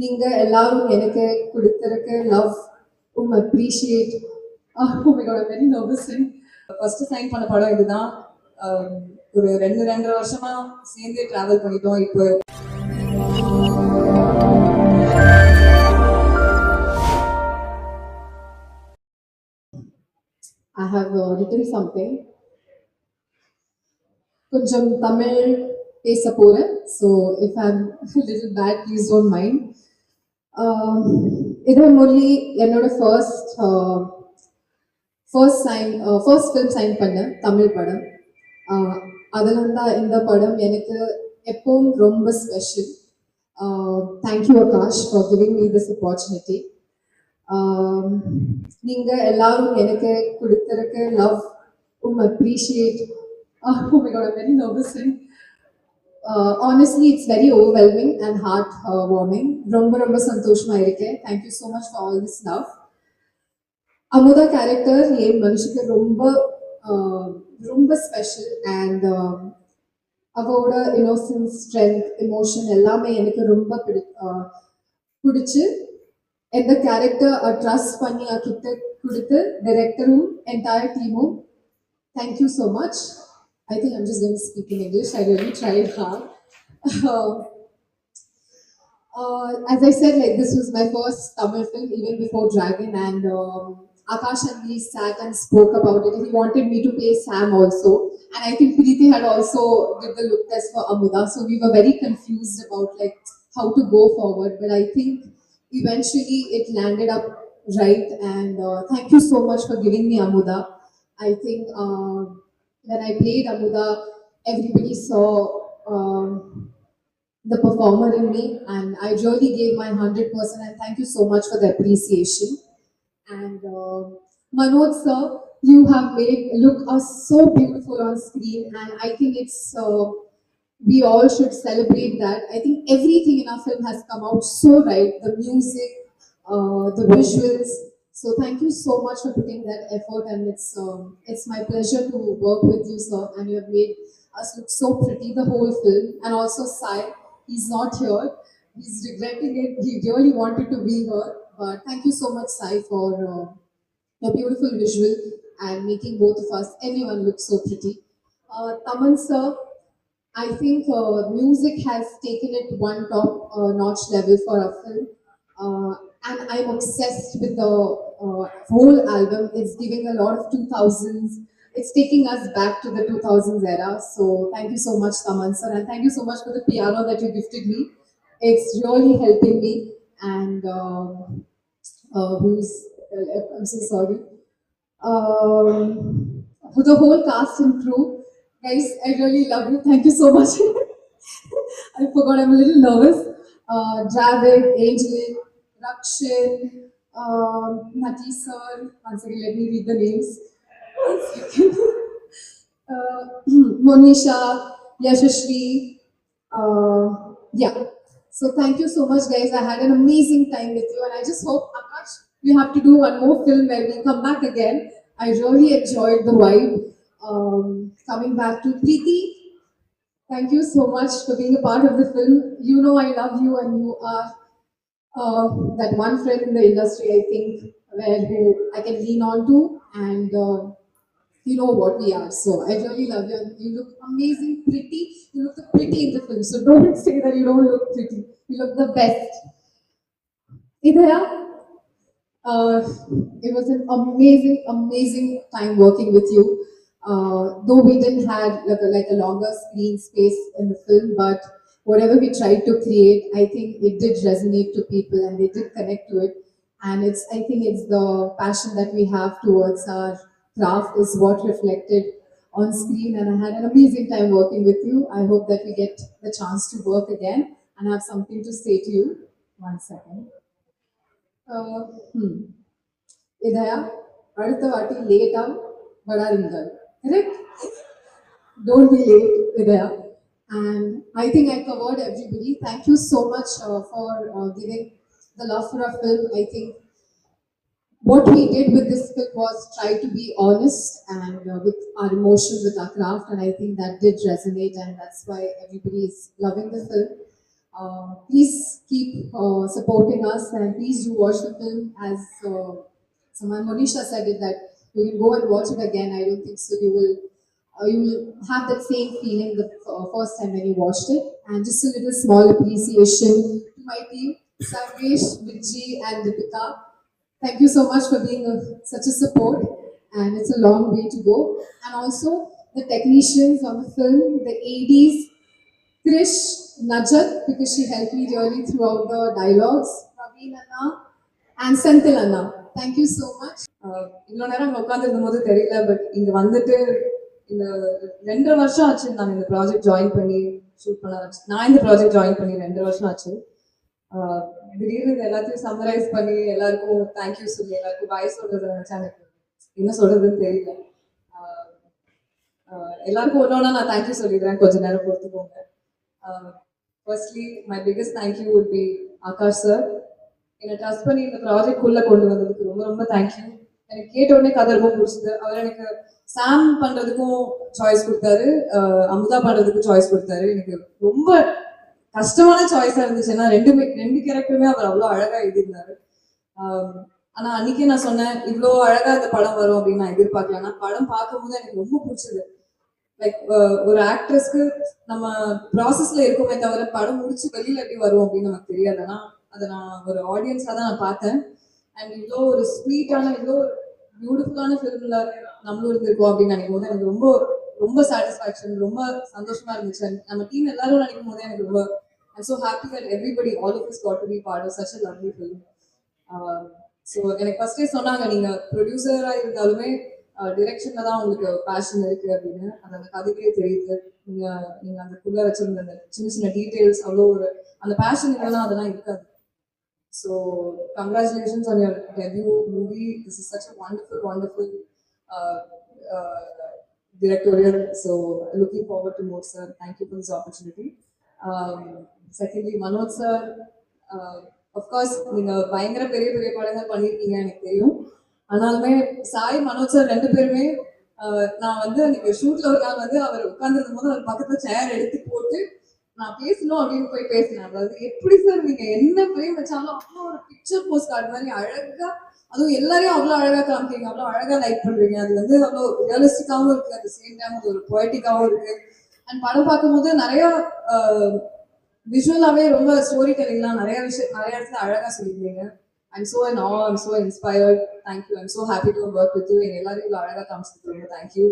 நீங்க எல்லாரும் எனக்கு கொடுத்திருக்க love appreciate. Oh my god, I'm very nervous. First sign பண்ண படம் இதுதான். ஆம், ஒரு 2 2.5 வருஷமா சேர்ந்து டிராவல் பண்ணிட்டோம். இப்போ I have written something. கொஞ்சம் தமிழ் பேச போறேன். So if I'm a little bad, please don't mind. இது முரளி என்னோட ஃபர்ஸ்ட் ஃபிலிம் சைன் பண்ண தமிழ் படம். அதில் தான் இந்த படம் எனக்கு எப்பவும் ரொம்ப special. Thank you Akash for giving me this opportunity. நீங்க எல்லாரும் எனக்கு கொடுத்திருக்க love appreciate. Oh my god, I'm very nervous. Honestly, it's very overwhelming and heart warming. ரொம்ப ரொம்ப சந்தோஷமா இருக்கேன். Thank you so much for all this love. Amudha character என் மனுஷுக்கு ரொம்ப ஸ்பெஷல். அண்ட் அவரோட இன்னோசன்ஸ், ஸ்ட்ரென்த், எமோஷன் எல்லாமே எனக்கு ரொம்ப பிடிச்சு இந்த கேரக்டர் ட்ரஸ்ட் பண்ணி கிட்ட கொடுத்து டைரக்டரும் என்டையர் டீமும் thank you so much. I think I'm just going to speak in English. I really tried hard. As I said, like this was my first Tamil film, even before Dragon, and Akash and me sat and spoke about it. He wanted me to play Sam also, and I think Preeti had also did the look test for Amuda, so we were very confused about like how to go forward. But I think eventually it landed up right, and thank you so much for giving me Amuda. I think when I played Amuda, everybody saw the performer in me, and I really gave my 100%, and thank you so much for the appreciation. And Manoj sir, you have made look us so beautiful on screen, and I think it's we all should celebrate that. I think everything in our film has come out so right, the music, the visuals. So thank you so much for putting that effort, and it's my pleasure to work with you, sir. And you have made us look so pretty the whole film. And also Sai, he's not here. He's regretting it. He really wanted to be here. But thank you so much, Sai, for your beautiful visual and making both of us, everyone, look so pretty. Taman sir, I think music has taken it one top notch level for our film. And I'm obsessed with the whole album. It's giving a lot of 2000s. It's taking us back to the 2000s era. So thank you so much, Taman sir, and thank you so much for the piano that you gifted me. It's really helping me. And I'm so sorry. For the whole cast and crew, guys, I really love you. Thank you so much. I forgot, I'm a little nervous. Dravid, Angel, Rakshin, Nati sir. Once again, let me read the names. One second. Monisha, Yashashri. Yeah. So thank you so much, guys. I had an amazing time with you, and I just hope, Akash, we have to do one more film where we come back again. I really enjoyed the vibe. Coming back to Preeti, thank you so much for being a part of the film. You know I love you, and you are that one friend in the industry, I think, who I can lean on to, and you know what we are. So I really love you. And you look amazing, pretty. You look pretty in the film. So don't say that you don't look pretty. You look the best. Idaya, it was an amazing time working with you. Though we didn't have like a longer screen space in the film, but whatever we tried to create, I think it did resonate to people, and they did connect to it. And I think it's the passion that we have towards our craft is what reflected on screen. And I had an amazing time working with you. I hope that we get the chance to work again, and I have something to say to you. One second. Idaya, அடுத்த வாட்டி லேட்டா வராதீங்கள். Correct? Don't be late, Idaya. And I think I covered everybody. Thank you so much for giving the love for our film. I think what we did with this film was try to be honest and with our emotions, with our craft, and I think that did resonate, and that's why everybody is loving the film. Please keep supporting us and please do watch the film as someone Monisha said it that you can go and watch it again. I don't think so. You will have that same feeling the first time when you watched it. And just a little small appreciation to my team, Sarvesh, Vijay, and Deepika. Thank you so much for being such a support, and it's a long way to go. And also the technicians on the film, the ADs, Krish, Najat, because she helped me really throughout the dialogues, Praveen Anna, and Senthil Anna. Thank you so much. இவ்வளோ நேரம் அங்கே உட்காந்துருக்கும் போது தெரியல, but இங்கே வந்துட்டு இந்த 2.5 வருஷம் ஆச்சு நான் இந்த ப்ராஜெக்ட் ஜாயின் பண்ணி ஷூட் பண்ண ஆரம்பிச்சு. நான் இந்த ப்ராஜெக்ட் ஜாயின் பண்ணி 2 வருஷம் ஆச்சு. திடீர்னு இது எல்லாத்தையும் சம்மரைஸ் பண்ணி எல்லாருக்கும் தேங்க்யூ சொல்லி எல்லாருக்கும் பாய் சொல்றது நினைச்சா எனக்கு என்ன சொல்றதுன்னு தெரியல. எல்லாருக்கும் ஒன்னொன்னா நான் தேங்க்யூ சொல்லிடுறேன், கொஞ்ச நேரம் பொறுத்துக்கோங்க. Firstly my biggest thank you would be Akash sir. என்னை ட்ரஸ்ட் பண்ணி இந்த ப்ராஜெக்ட் உள்ள கொண்டு வந்ததுக்கு ரொம்ப ரொம்ப தேங்க்யூ. எனக்கு கேட்ட உடனே கதை ரொம்ப பிடிச்சது. அவர் எனக்கு சாம் பண்றதுக்கும் சாய்ஸ் கொடுத்தாரு, அமுதா பண்றதுக்கும் சாய்ஸ் கொடுத்தாரு. எனக்கு ரொம்ப கஷ்டமான சாய்ஸா இருந்துச்சு. ஏன்னா ரெண்டு கேரக்டருமே அவர் அவ்வளோ அழகா எழுதியிருந்தாரு. ஆனா அன்னைக்கே நான் சொன்னேன், இவ்வளோ அழகா இந்த படம் வரும் அப்படின்னு நான் எதிர்பார்க்கல. ஆனா படம் பார்க்கும்போது எனக்கு ரொம்ப பிடிச்சது. லைக் ஒரு ஆக்ட்ரஸ்க்கு நம்ம ப்ராசஸ்ல இருக்குமே தவிர படம் முடிச்சு வெளியில எப்படி வரும் அப்படின்னு நமக்கு தெரியாது. ஆனா அதை நான் ஒரு ஆடியன்ஸா தான் நான் பார்த்தேன். அண்ட் இவ்வளோ ஒரு ஸ்வீட்டான இவ்வளோ பியூட்டிஃபுல்லான ஃபிலிம்ல நம்மளும் இருந்திருக்கோம் அப்படின்னு நினைக்கும் போது எனக்கு ரொம்ப ரொம்ப சாட்டிஸ்ஃபேக்ஷன், ரொம்ப சந்தோஷமா இருந்துச்சு. நம்ம டீம் எல்லாரும் நினைக்கும் போது எனக்கு ரொம்ப I'm so happy that everybody, all of us got to be part of such a lovely film. So எனக்கு ஃபர்ஸ்டே சொன்னாங்க, நீங்க ப்ரொடியூசரா இருந்தாலுமே டிரெக்ஷன்ல தான் உங்களுக்கு பேஷன் இருக்கு அப்படின்னு. அது அந்த கதைக்கே தெரியுது. நீங்க அதுக்குள்ள வச்சிருந்த அந்த சின்ன சின்ன டீடைல்ஸ் அவ்வளோ ஒரு அந்த பேஷன் இல்லைன்னா அதெல்லாம் இருக்காது. So congratulations on your debut movie. This is such a wonderful directorial. So looking forward to more, sir. Thank you for this opportunity. Secondly, Manoj sir, of course நீங்க பயங்கர பெரிய பெரிய படங்கள் பண்ணியிருக்கீங்க எனக்கு தெரியும். ஆனாலுமே சாய் மனோஜ் சார் 2 பேருமே நான் வந்து அன்னைக்கு ஷூட்ல ஒரு நாள் வந்து அவர் உட்கார்ந்துருக்கும் போது அவர் பக்கத்துல சேர் எடுத்து போட்டு நான் பேசணும் அப்படின்னு போய் பேசினேன். அதாவது எப்படி சார் நீங்க என்ன ஃப்ரேம் வச்சாலும் அவ்வளோ ஒரு பிக்சர் போஸ்ட் கார்டு மாதிரி அழகா, அதுவும் எல்லாரையும் அவ்வளோ அழகா காமிக்கிறீங்க, அவ்வளோ அழகா லைக் பண்றீங்க. அது வந்து அவ்வளோ ரியலிஸ்டிக்காவும் இருக்கு, அட் த சேம் டைம் அது ஒரு பொயட்டிக்காவும் இருக்கு. அண்ட் படம் பார்க்கும்போது நிறைய விஷுவலாவே ரொம்ப ஸ்டோரி டெல்லிங்லாம் நிறைய இடத்துல அழகா சொல்லியிருந்தீங்க. I'm so in awe, I'm so inspired. Thank you. I'm so happy to work with you. And எல்லாரும் இவ்வளோ அழகா காமிச்சிருக்கீங்க. Thank you.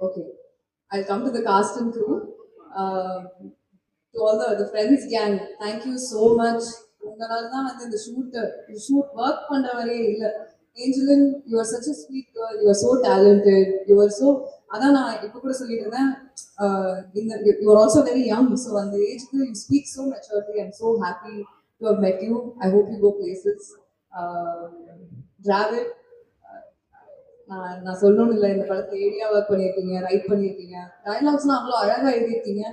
Okay. I'll come to the cast and crew. To all the friends gang, thank you so much. உங்களால தான் வந்து இந்த shoot work பண்ற வரையே இல்லை. Angelin, you are such a sweet girl. You are so talented. You are so அதான் நான் இப்போ கூட சொல்லிட்டு இருந்தேன். You are also very young. So அந்த ஏஜ்க்கு you speak so maturely. I'm so happy to have met you. I hope you go places. Dravid, நான் சொல்லணும்னு இல்லை, இந்த படத்துல ஏரியா ஒர்க் பண்ணியிருக்கீங்க, ரைட் பண்ணியிருக்கீங்க, டைலாக்ஸ்லாம் அவ்வளோ அழகாக எழுதியிருக்கீங்க.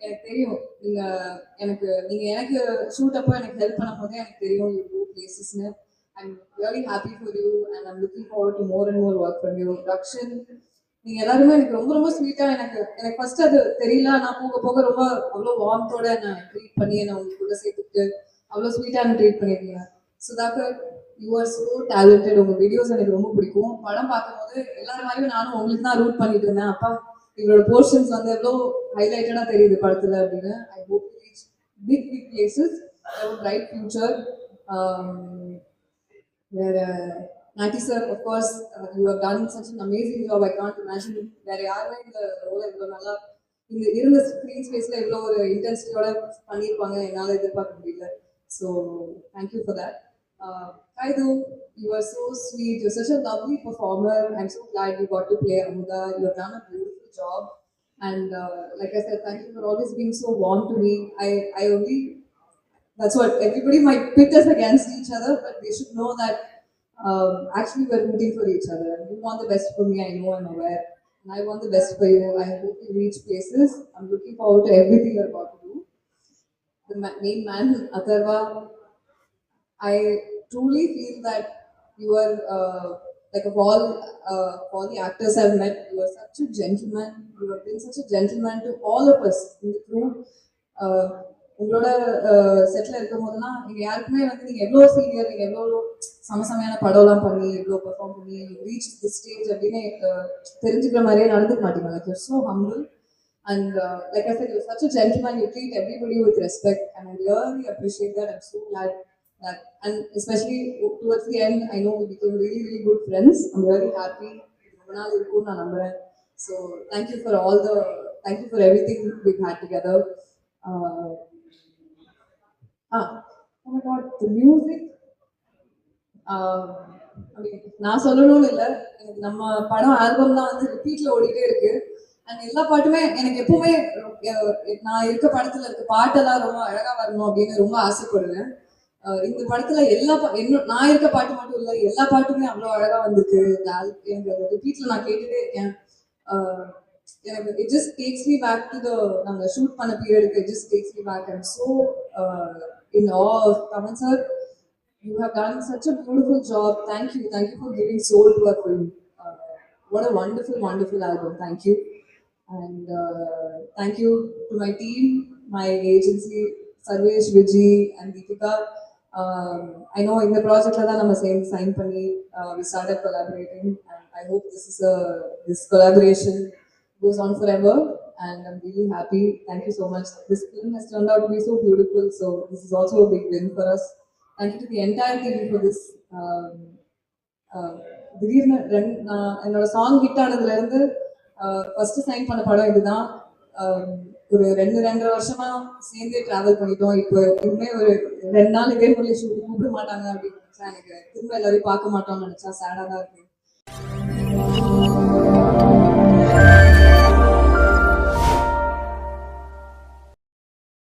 எனக்கு தெரியும் நீங்க எனக்கு ஷூட் அப்போ எனக்கு ஹெல்ப் பண்ணும் போதே எனக்கு தெரியும் யூ கோ பிளேசஸ்னு. I'm really happy for you and I'm looking forward to more and more work from you. Rakshan, நீங்க எல்லாருமே எனக்கு ரொம்ப ரொம்ப ஸ்வீட்டா, எனக்கு ஃபர்ஸ்ட் அது தெரியல. நான் போக போக ரொம்ப அவ்வளோ வார்மத்தோட என்னை ட்ரீட் பண்ணி என்னை உங்களுக்குள்ள சேர்த்துட்டு அவ்வளோ ஸ்வீட்டா என்ன ட்ரீட் பண்ணியிருக்கீங்க. Sudhakar, you are so talented. உங்க வீடியோஸ் எனக்கு ரொம்ப பிடிக்கும். படம் பார்க்கும்போது எல்லாரும் மாதிரியும் நானும் உங்களுக்கு தான் ரூட் பண்ணிட்டு இருந்தேன். அப்பா இவரோட போர்ஷன்ஸ் வந்து எவ்வளோ ஹைலைட்டடா தெரியுது படத்துல அப்படின்னு. I hope to reach big places, bright future. வேற Nati sir, of course, you have done such an amazing job. I can't imagine வேற யாருமே இந்த ரோலை இவ்வளோ நல்லா இருந்த ஸ்க்ரீன் ஸ்பேஸ்ல இவ்வளோ ஒரு இன்டென்சிட்டியோட பண்ணியிருப்பாங்க என்னால் எதிர்பார்க்க முடியல. So thank you for that. Kaidu, you are so sweet. You're such a lovely performer. I'm so glad you got to play Amuda. You have done a beautiful job. And like I said, thank you for always being so warm to me. That's what everybody might pit us against each other, but they should know that actually we're rooting for each other. You want the best for me, I know, I'm aware. And I want the best for you. I hope you reach places. I'm looking forward to everything you're about to do. The main man, Atharva, I truly feel that you are like of all the actors I've met, you are such a gentleman. You have been such a gentleman to all of us in the crew. உங்களோட settle இருக்கும் போதெல்லாம் நீங்கள் யாருக்குமே வந்து நீங்கள் எவ்வளோ senior, நீங்கள் எவ்வளோ சமசமையான படம்லாம் பண்ணி எவ்வளோ பெர்ஃபார்ம் பண்ணி ரீச் தி ஸ்டேஜ் அப்படின்னு தெரிஞ்சுக்கிற மாதிரியே நடந்துக்க மாட்டீங்க. Like your so humble and like I said, you're such a gentleman. You treat everybody with respect, and I really appreciate that. I'm so glad that, and especially towards the end, I know we became really, really good friends. I'm really happy. So thank you for everything we've had together. Uh, oh my God, the music. நான் சொல்லணும்னு இல்லை, எனக்கு நம்ம படம் album தான் வந்து ரிப்பீட்ல ஓடிட்டே இருக்கு. அண்ட் எல்லா பாட்டுமே எனக்கு எப்பவுமே நான் இருக்க படத்துல இருக்க பாட்டெல்லாம் ரொம்ப அழகா வரணும் அப்படின்னு ரொம்ப ஆசைப்படுவேன். இந்த படத்துல நான் இருக்க பாட்டு மட்டும் இல்லை, எல்லா பாட்டுமே அவ்வளோ அழகா வந்திருக்கு. எனக்கு ரிப்பீட்ல நான் கேட்டுட்டே இருக்கேன். எனக்கு it just takes me back to the நாங்க ஷூட் பண்ண பீரியடுக்கு. It just takes me back. I'm so in awe of Kamal sir. You have done such a beautiful job. Thank you for giving soul to our film. What a wonderful, wonderful album. Thank you, and thank you to my team, my agency, Sarvesh, Vijay, and Deepika. I know in the project la nama sign panni we started collaborating, and I hope this collaboration goes on forever. And I'm really happy. Thank you so much. This film has turned out to be so beautiful. So this is also a big win for us. Thank you to the entire team for this. திடீர்னு என்னோட song hit ஆனதுல இருந்து first sign பண்ண படம் இதுதான். ஒரு 2.5 வருஷமா சேர்ந்தே travel பண்ணிட்டோம். இப்போ இன்னுமே ஒரு 2 நாள் இதே மாதிரி ஷூட் கூப்பிட மாட்டாங்க அப்படின்னு நினைச்சா, எனக்கு திரும்ப எல்லாரையும் பார்க்க மாட்டோம்னு நினைச்சா சேடா தான் இருக்கு.